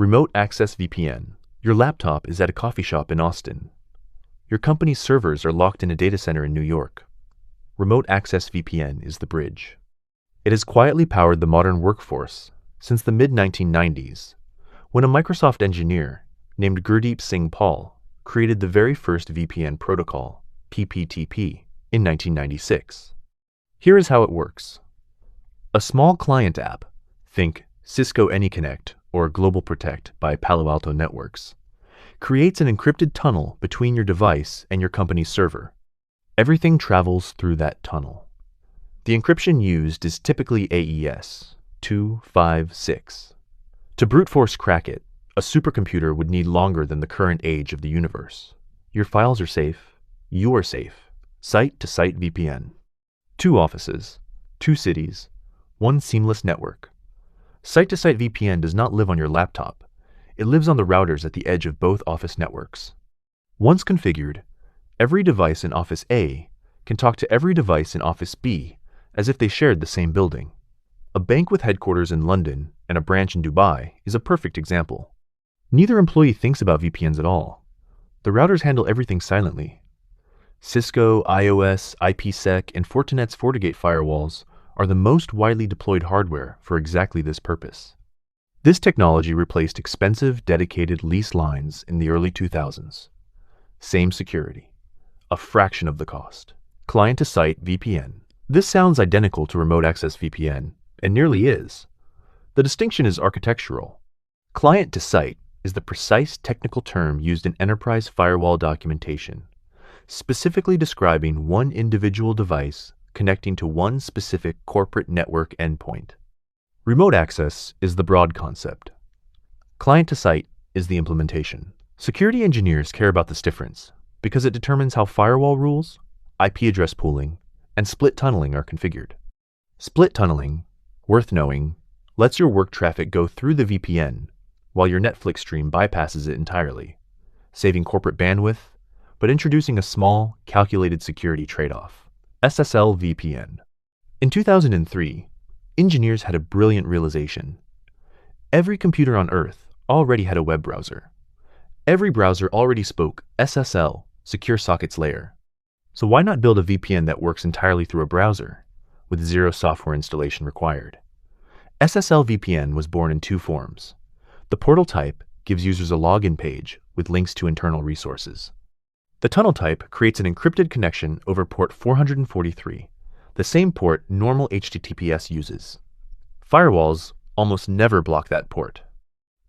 Remote Access VPN. Your laptop is at a coffee shop in Austin. Your company's servers are locked in a data center in New York. Remote Access VPN is the bridge. It has quietly powered the modern workforce since the mid-1990s, when a Microsoft engineer named Gurdeep Singh Paul created the very first VPN protocol, PPTP, in 1996. Here is how it works. A small client app, think Cisco AnyConnect or Global Protect by Palo Alto Networks, creates an encrypted tunnel between your device and your company's server. Everything travels through that tunnel. The encryption used is typically AES 256. To brute force crack it, a supercomputer would need longer than the current age of the universe. Your files are safe. You are safe. Site-to-site VPN. 2 offices, 2 cities, 1 seamless network. Site-to-site VPN does not live on your laptop. It lives on the routers at the edge of both office networks. Once configured, every device in Office A can talk to every device in Office B as if they shared the same building. A bank with headquarters in London and a branch in Dubai is a perfect example. Neither employee thinks about VPNs at all. The routers handle everything silently. Cisco, iOS, IPsec, and Fortinet's FortiGate firewalls are the most widely deployed hardware for exactly this purpose. This technology replaced expensive, dedicated lease lines in the early 2000s. Same security, a fraction of the cost. Client-to-site VPN. This sounds identical to Remote Access VPN, and nearly is. The distinction is architectural. Client-to-site is the precise technical term used in enterprise firewall documentation, specifically describing one individual device connecting to one specific corporate network endpoint. Remote access is the broad concept. Client-to-site is the implementation. Security engineers care about this difference because it determines how firewall rules, IP address pooling, and split tunneling are configured. Split tunneling, worth knowing, lets your work traffic go through the VPN while your Netflix stream bypasses it entirely, saving corporate bandwidth, but introducing a small, calculated security trade-off. SSL VPN. In 2003, engineers had a brilliant realization. Every computer on Earth already had a web browser. Every browser already spoke SSL, Secure Sockets Layer. So why not build a VPN that works entirely through a browser, with zero software installation required? SSL VPN was born in 2 forms. The portal type gives users a login page with links to internal resources. The tunnel type creates an encrypted connection over port 443, the same port normal HTTPS uses. Firewalls almost never block that port.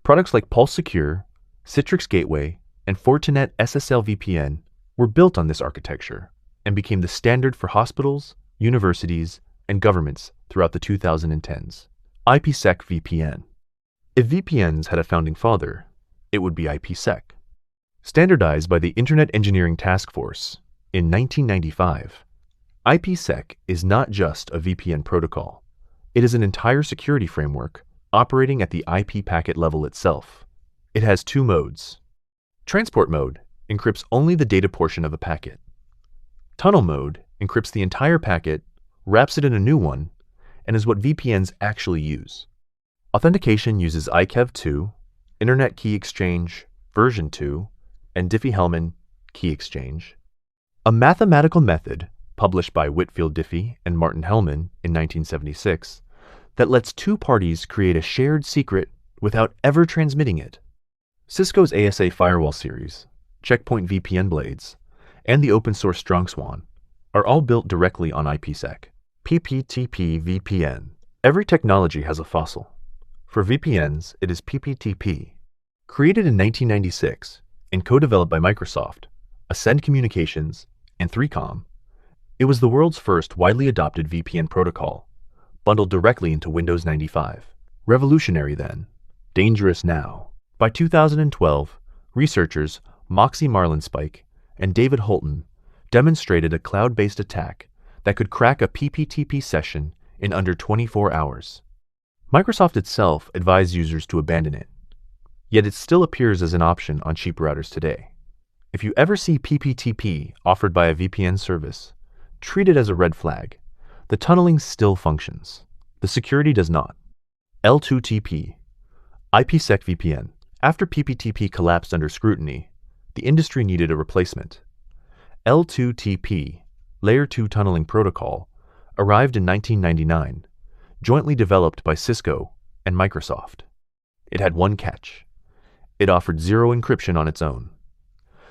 Products like Pulse Secure, Citrix Gateway, and Fortinet SSL VPN were built on this architecture and became the standard for hospitals, universities, and governments throughout the 2010s. IPsec VPN. If VPNs had a founding father, it would be IPsec. Standardized by the Internet Engineering Task Force in 1995, IPsec is not just a VPN protocol. It is an entire security framework operating at the IP packet level itself. It has 2 modes. Transport mode encrypts only the data portion of a packet. Tunnel mode encrypts the entire packet, wraps it in a new one, and is what VPNs actually use. Authentication uses IKEv2, Internet Key Exchange, version 2, and Diffie-Hellman key exchange. A mathematical method published by Whitfield Diffie and Martin Hellman in 1976 that lets 2 parties create a shared secret without ever transmitting it. Cisco's ASA firewall series, Checkpoint VPN blades, and the open source StrongSwan are all built directly on IPsec. PPTP VPN. Every technology has a fossil. For VPNs, it is PPTP. Created in 1996 and co-developed by Microsoft, Ascend Communications, and 3Com, it was the world's first widely adopted VPN protocol, bundled directly into Windows 95. Revolutionary then, dangerous now. By 2012, researchers Moxie Marlinspike and David Holton demonstrated a cloud-based attack that could crack a PPTP session in under 24 hours. Microsoft itself advised users to abandon it, yet it still appears as an option on cheap routers today. If you ever see PPTP offered by a VPN service, treat it as a red flag. The tunneling still functions. The security does not. L2TP. IPsec VPN. After PPTP collapsed under scrutiny, the industry needed a replacement. L2TP, Layer 2 Tunneling Protocol, arrived in 1999, jointly developed by Cisco and Microsoft. It had one catch. It offered zero encryption on its own.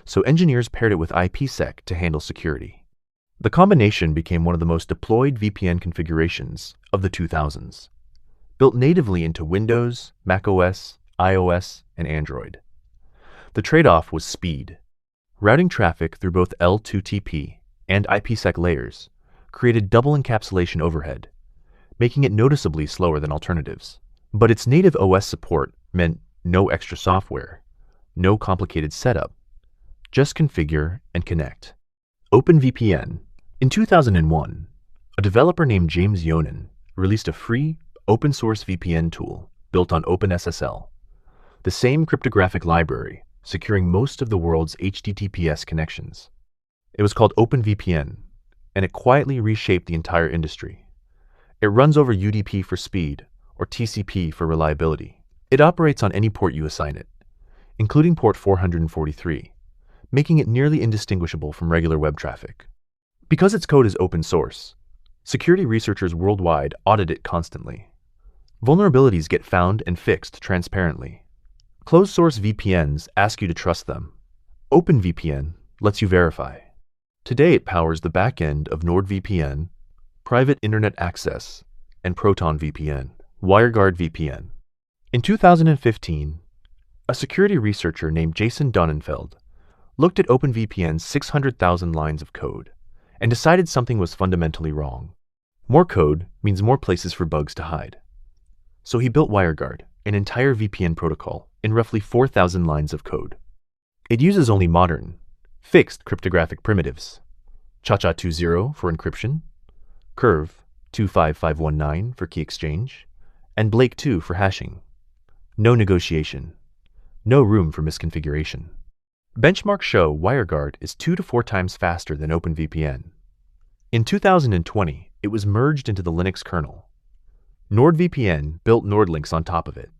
So engineers paired it with IPsec to handle security. The combination became one of the most deployed VPN configurations of the 2000s, built natively into Windows, macOS, iOS, and Android. The trade-off was speed. Routing traffic through both L2TP and IPsec layers created double encapsulation overhead, making it noticeably slower than alternatives. But its native OS support meant no extra software, no complicated setup, just configure and connect. OpenVPN. In 2001, a developer named James Yonan released a free, open-source VPN tool built on OpenSSL, the same cryptographic library securing most of the world's HTTPS connections. It was called OpenVPN, and it quietly reshaped the entire industry. It runs over UDP for speed, or TCP for reliability. It operates on any port you assign it, including port 443, making it nearly indistinguishable from regular web traffic. Because its code is open source, security researchers worldwide audit it constantly. Vulnerabilities get found and fixed transparently. Closed-source VPNs ask you to trust them. OpenVPN lets you verify. Today it powers the back-end of NordVPN, Private Internet Access, and Proton VPN, WireGuard VPN. In 2015, a security researcher named Jason Donenfeld looked at OpenVPN's 600,000 lines of code and decided something was fundamentally wrong. More code means more places for bugs to hide. So he built WireGuard, an entire VPN protocol in roughly 4,000 lines of code. It uses only modern, fixed cryptographic primitives: Cha-Cha-20 for encryption, Curve 25519 for key exchange, and Blake2 for hashing. No negotiation. No room for misconfiguration. Benchmarks show WireGuard is 2 to 4 times faster than OpenVPN. In 2020, it was merged into the Linux kernel. NordVPN built NordLynx on top of it.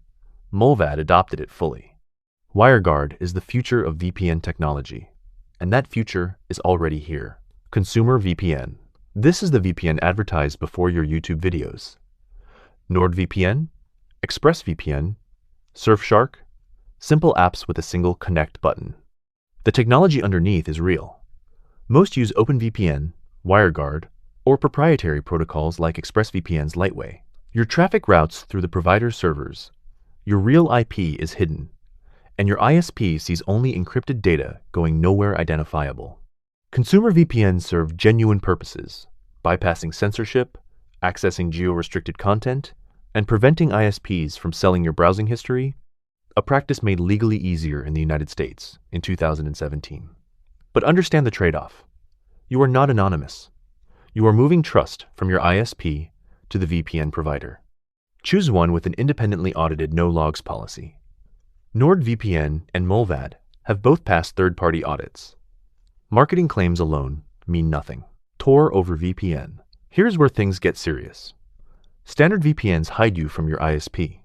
Mullvad adopted it fully. WireGuard is the future of VPN technology, and that future is already here. Consumer VPN. This is the VPN advertised before your YouTube videos. NordVPN, ExpressVPN, Surfshark, simple apps with a single connect button. The technology underneath is real. Most use OpenVPN, WireGuard, or proprietary protocols like ExpressVPN's Lightway. Your traffic routes through the provider's servers. Your real IP is hidden, and your ISP sees only encrypted data going nowhere identifiable. Consumer VPNs serve genuine purposes, bypassing censorship, accessing geo-restricted content, and preventing ISPs from selling your browsing history, a practice made legally easier in the United States in 2017. But understand the trade-off. You are not anonymous. You are moving trust from your ISP to the VPN provider. Choose one with an independently audited no-logs policy. NordVPN and Mullvad have both passed third-party audits. Marketing claims alone mean nothing. Tor Over VPN. Here's where things get serious. Standard VPNs hide you from your ISP.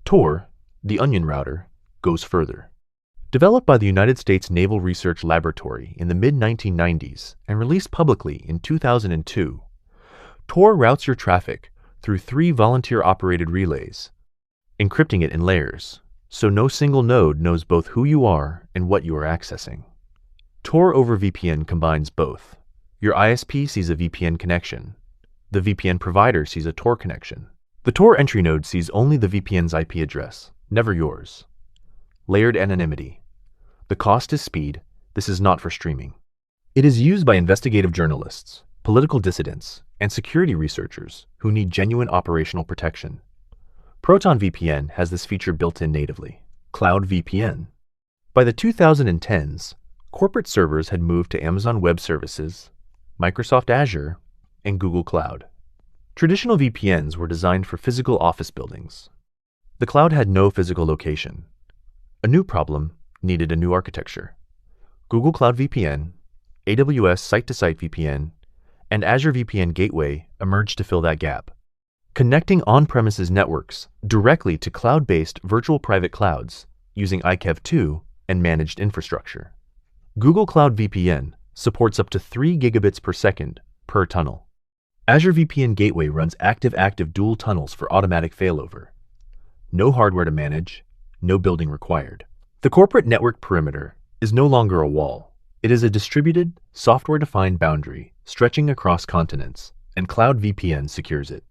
Tor, the onion router, goes further. Developed by the United States Naval Research Laboratory in the mid-1990s and released publicly in 2002, Tor routes your traffic through 3 volunteer-operated relays, encrypting it in layers, so no single node knows both who you are and what you are accessing. Tor Over VPN combines both. Your ISP sees a VPN connection. The VPN provider sees a Tor connection. The Tor entry node sees only the VPN's IP address, never yours. Layered anonymity. The cost is speed. This is not for streaming. It is used by investigative journalists, political dissidents, and security researchers who need genuine operational protection. Proton VPN has this feature built in natively. Cloud VPN. By the 2010s, corporate servers had moved to Amazon Web Services, Microsoft Azure, and Google Cloud. Traditional VPNs were designed for physical office buildings. The cloud had no physical location. A new problem needed a new architecture. Google Cloud VPN, AWS Site-to-Site VPN, and Azure VPN Gateway emerged to fill that gap. Connecting on-premises networks directly to cloud-based virtual private clouds using IKEv2 and managed infrastructure. Google Cloud VPN supports up to 3 gigabits per second per tunnel. Azure VPN Gateway runs active-active dual tunnels for automatic failover. No hardware to manage, no building required. The corporate network perimeter is no longer a wall. It is a distributed, software-defined boundary stretching across continents, and Cloud VPN secures it.